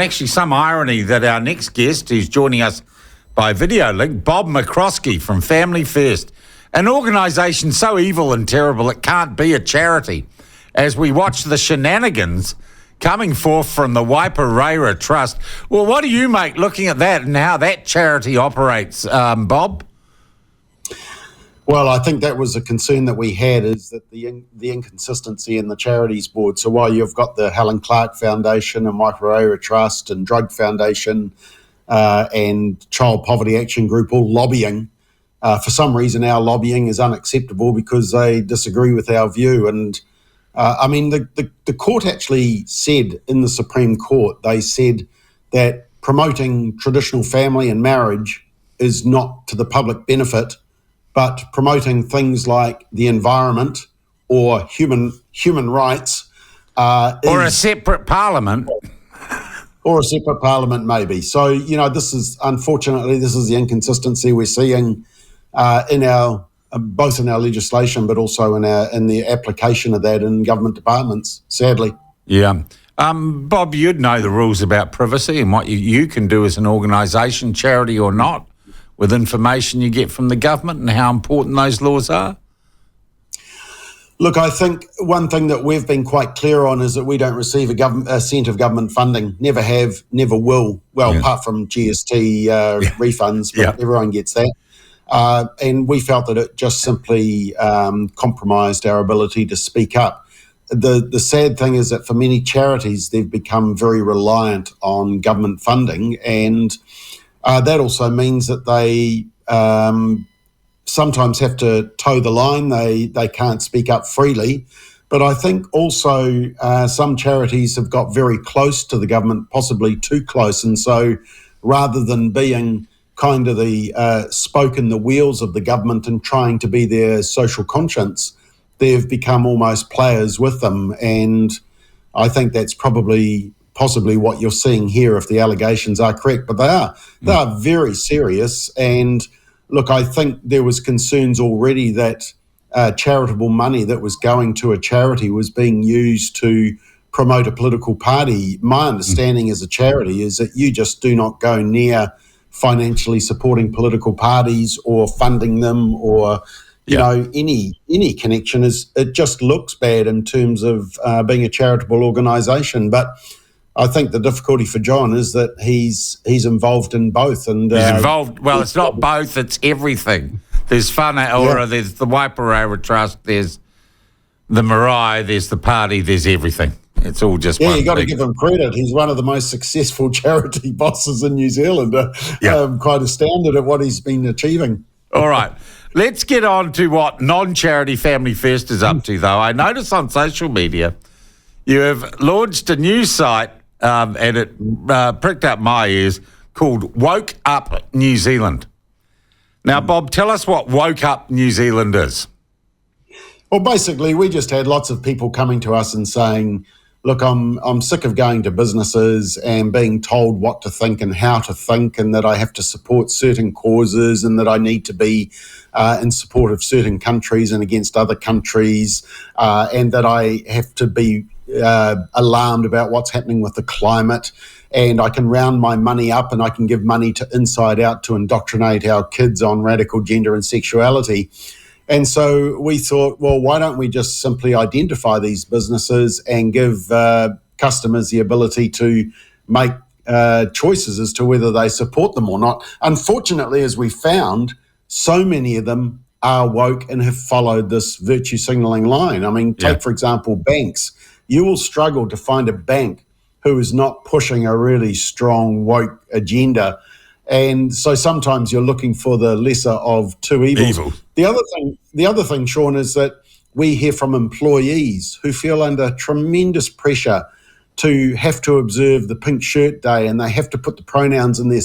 actually some irony that our next guest, who's joining us by video link, Bob McCoskrie from Family First, an organisation so evil and terrible it can't be a charity, as we watch the shenanigans coming forth from the Waiparaira Trust. Well, what do you make looking at that and how that charity operates, Bob? Well, I think that was a concern that we had, is that the inconsistency in the charities board. So while you've got the Helen Clark Foundation and Waiparaira Trust and Drug Foundation and Child Poverty Action Group all lobbying, for some reason our lobbying is unacceptable because they disagree with our view. And the court actually said in the Supreme Court, they said that promoting traditional family and marriage is not to the public benefit, but promoting things like the environment or human rights or a separate parliament. Or a separate parliament, maybe. So, this is the inconsistency we're seeing in our both in our legislation, but also in the application of that in government departments, sadly. Yeah. Bob, you'd know the rules about privacy and what you can do as an organisation, charity or not, with information you get from the government and how important those laws are? Look, I think one thing that we've been quite clear on is that we don't receive a cent of government funding, never have, never will. Well, apart from GST refunds, but everyone gets that. And we felt that it just simply compromised our ability to speak up. The sad thing is that for many charities, they've become very reliant on government funding, and that also means that they sometimes have to toe the line. They can't speak up freely. But I think also some charities have got very close to the government, possibly too close. And so rather than being kind of the spoke in the wheels of the government and trying to be their social conscience, they've become almost players with them. And I think that's possibly what you're seeing here if the allegations are correct. But they are very serious. And look, I think there was concerns already that charitable money that was going to a charity was being used to promote a political party. My understanding as a charity is that you just do not go near financially supporting political parties or funding them or any connection. It just looks bad in terms of being a charitable organisation. But I think the difficulty for John is that he's involved in both. And he's involved. Well, it's not both; it's everything. There's Whanaora, there's the Waiparaira Trust, there's the Marae, there's the party, there's everything. It's all just one. Yeah, you got to give him credit. He's one of the most successful charity bosses in New Zealand. I'm quite astounded at what he's been achieving. All right. Let's get on to what non-charity Family First is up to, though. I notice on social media you have launched a new site, and it pricked up my ears, called Woke Up New Zealand. Now, Bob, tell us what Woke Up New Zealand is. Well, basically, we just had lots of people coming to us and saying, look, I'm sick of going to businesses and being told what to think and how to think, and that I have to support certain causes and that I need to be in support of certain countries and against other countries, and that I have to be alarmed about what's happening with the climate, and I can round my money up and I can give money to Inside Out to indoctrinate our kids on radical gender and sexuality. And so we thought, well, why don't we just simply identify these businesses and give customers the ability to make choices as to whether they support them or not. Unfortunately, as we found, so many of them are woke and have followed this virtue signalling line. I mean, take, for example, banks. You will struggle to find a bank who is not pushing a really strong woke agenda. And so sometimes you're looking for the lesser of two evils. The other thing, Sean, is that we hear from employees who feel under tremendous pressure to have to observe the Pink Shirt Day, and they have to put the pronouns in their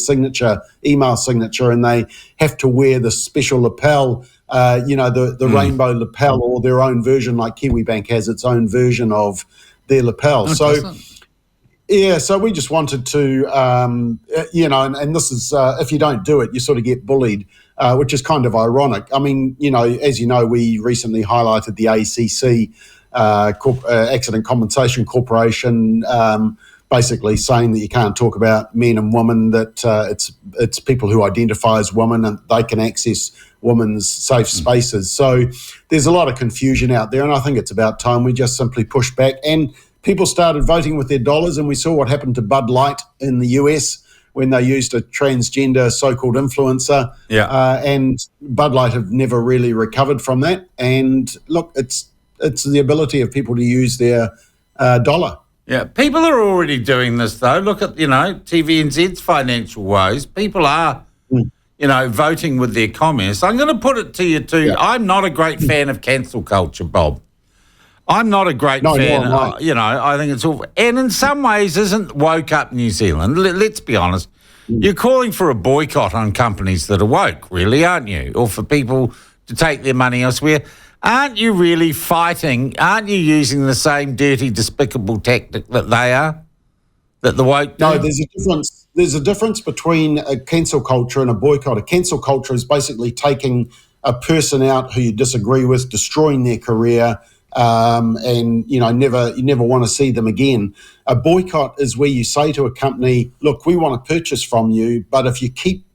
email signature, and they have to wear the special lapel, the rainbow lapel, or their own version, like Kiwibank has its own version of their lapel. So we just wanted to, and this is, if you don't do it, you sort of get bullied, which is kind of ironic. I mean, as you know, we recently highlighted the ACC, Accident Compensation Corporation, basically saying that you can't talk about men and women, that it's people who identify as women and they can access women's safe spaces. So there's a lot of confusion out there, and I think it's about time we just simply push back. And people started voting with their dollars, and we saw what happened to Bud Light in the US when they used a transgender so-called influencer. And Bud Light have never really recovered from that. And look, it's the ability of people to use their dollar. Yeah, people are already doing this, though. Look at, TVNZ's financial woes. People are, voting with their commerce. I'm going to put it to you, too. Yeah. I'm not a great fan of cancel culture, Bob. I'm not a great fan. I think it's awful. And in some ways, isn't Woke Up New Zealand? Let's be honest. You're calling for a boycott on companies that are woke, really, aren't you? Or for people to take their money elsewhere. Aren't you really fighting? Aren't you using the same dirty, despicable tactic that they are, that the woke do? No, there's a difference. There's a difference between a cancel culture and a boycott. A cancel culture is basically taking a person out who you disagree with, destroying their career, and you never want to see them again. A boycott is where you say to a company, look, we want to purchase from you, but if you keep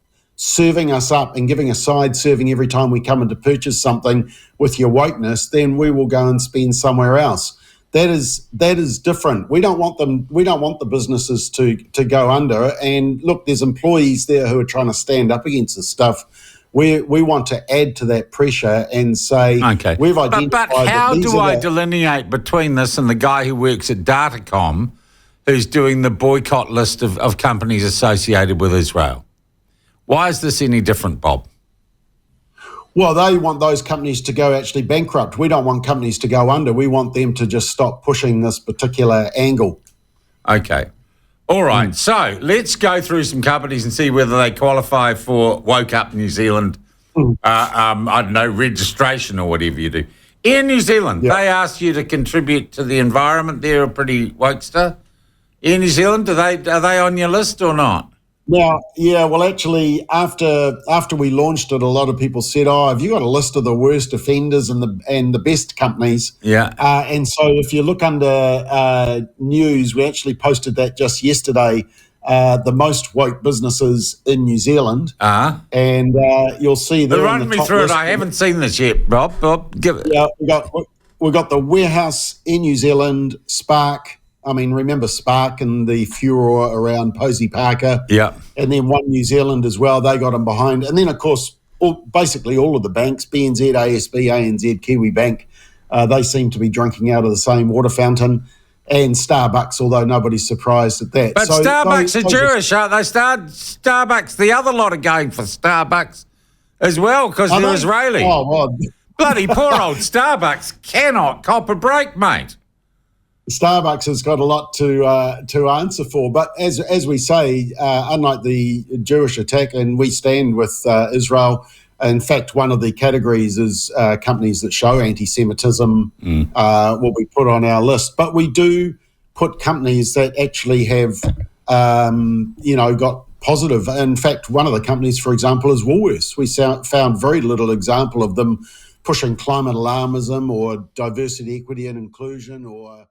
serving us up and giving a side serving every time we come in to purchase something with your wokeness, then we will go and spend somewhere else. That is different. We don't want them. We don't want the businesses to go under. And look, there's employees there who are trying to stand up against this stuff. We want to add to that pressure and say, okay, we've identified. But how do I delineate between this and the guy who works at Datacom, who's doing the boycott list of companies associated with Israel? Why is this any different, Bob? Well, they want those companies to go actually bankrupt. We don't want companies to go under. We want them to just stop pushing this particular angle. Okay. All right. So let's go through some companies and see whether they qualify for Woke Up New Zealand, I don't know, registration or whatever you do. In New Zealand, they asked you to contribute to the environment. They're a pretty wokester. In New Zealand, are they on your list or not? Now, well, actually, after we launched it, a lot of people said, have you got a list of the worst offenders and the best companies? Yeah. And so if you look under news, we actually posted that just yesterday, the most woke businesses in New Zealand. And you'll see there. Run me through it. I haven't seen this yet, Bob. Give it. Yeah, we got the Warehouse in New Zealand, Spark. I mean, remember Spark and the furor around Posey Parker. Yeah. And then One New Zealand as well. They got them behind. And then, of course, basically all of the banks, BNZ, ASB, ANZ, Kiwi Bank, they seem to be drinking out of the same water fountain. And Starbucks, although nobody's surprised at that. But Starbucks are Jewish, aren't they? Starbucks, the other lot are going for Starbucks as well because they're Israeli. Oh, well. Bloody poor old Starbucks cannot cop a break, mate. Starbucks has got a lot to answer for, but as we say, unlike the Jewish attack, and we stand with Israel. In fact, one of the categories is companies that show anti-Semitism will be put on our list. But we do put companies that actually have, got positive. In fact, one of the companies, for example, is Woolworths. We found very little example of them pushing climate alarmism or diversity, equity, and inclusion or